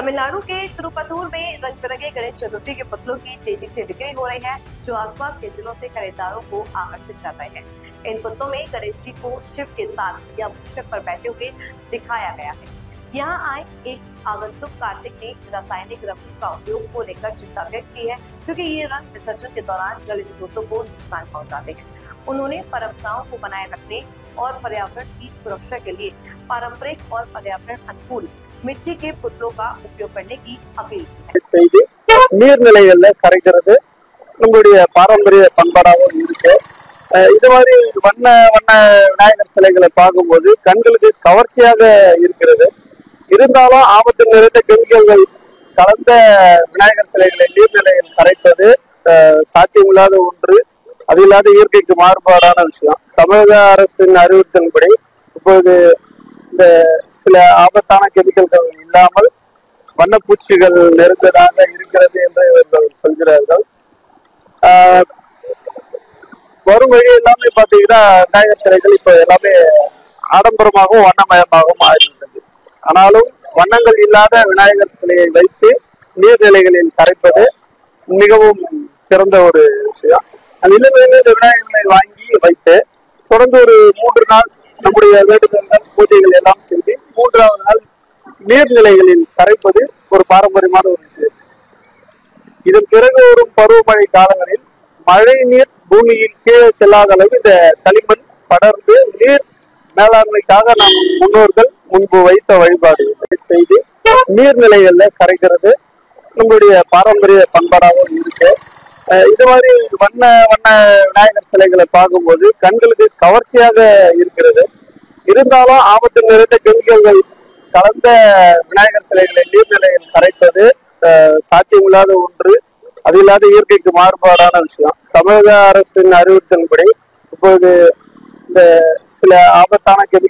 तमिलनाडु के तिरुपतूर में रंग बिरंगे गणेश चतुर्थी के पुतलों की तेजी से बिक्री हो रही है, जो आसपास के जिलों से खरीदारों को आकर्षित कर रहे हैं। इन पुतलों में गणेश जी को शिव के साथ या मूषक पर बैठे हुए दिखाया गया है। यहाँ आए एक आगंतुक कार्तिक ने रासायनिक रंगों का उपयोग को लेकर चिंता व्यक्त की है, क्योंकि ये रंग विसर्जन के दौरान जल स्रोतों को नुकसान पहुंचाते हैं। उन्होंने परंपराओं को बनाए रखने और पर्यावरण की सुरक्षा के लिए पारंपरिक और पर्यावरण अनुकूल मिट्टी के पुतलों का उपयोग करने की अपील की है। நீர்நிலைகள்ல கரைக்கிறது நம்மளுடைய பாரம்பரிய பண்பாடாகவும் இருக்கு. இது மாதிரி வண்ண வண்ண விநாயகர் சிலைகளை பார்க்கும்போது கண்களுக்கு கவர்ச்சியாக இருக்கிறது. இருந்தாலும் ஆபத்து நிறைந்த கெமிக்கல்கள் கலந்த விநாயகர் சிலைகளை நீர்நிலையில் கரைப்பது சாத்தியமில்லாத ஒன்று. அது இல்லாத இயற்கைக்கு மாறுபாடான விஷயம். தமிழக அரசின் அறிவுறுத்தலின்படி இப்போது இந்த சில ஆபத்தான கெமிக்கல்கள் இல்லாமல் வண்ணப்பூச்சிகள் நிறைந்ததாக இருக்கிறது என்று இவர்கள் சொல்கிறார்கள். வரும் வழி எல்லாமே பார்த்தீங்கன்னா விநாயகர் சிலைகள் இப்போ எல்லாமே ஆடம்பரமாகவும் வண்ணமயமாகவும் ஆகிவிட்டது. ஆனாலும் வண்ணங்கள் இல்லாத விநாயகர் சிலையை வைத்து நீர்நிலைகளில் கரைப்பது மிகவும் சிறந்த ஒரு விஷயம். அந்த இளநிலையில் விநாயகர்களை வாங்கி வைத்து தொடர்ந்து ஒரு 3 நாள் நம்முடைய வேண்டுதல்கள் பூஜைகள் எல்லாம் செய்து 3வது நாள் நீர்நிலைகளில் கரைப்பது ஒரு பாரம்பரியமான ஒரு விஷயம். இதன் பிறகு வரும் பருவமழை காலங்களில் மழை நீர் பூமியில் கீழே செல்லாத அளவு இந்த களிமண் படர்ந்து நீர் மேலாண்மைக்காக நம் முன்னோர்கள் முன்பு வைத்த வழிபாடு செய்து நீர்நிலைகள்ல கரைக்கிறது நம்மளுடைய பாரம்பரிய பண்பாடாகவும் இருக்கு. இது மாதிரி வண்ண வண்ண விநாயகர் சிலைகளை பார்க்கும்போது கண்களுக்கு கவர்ச்சியாக இருக்கிறது. இருந்தாலும் ஆபத்து நிறைந்த கெமிக்கல்கள் கலந்த விநாயகர் சிலைகளை நீர்நிலையில் கரைப்பது சாத்தியமில்லாத ஒன்று. அது இல்லாத இயற்கைக்கு மாறுபாடான விஷயம். தமிழக அரசின் அறிவுறுத்தலின்படி இப்போது இந்த சில ஆபத்தான கெமிக்கல்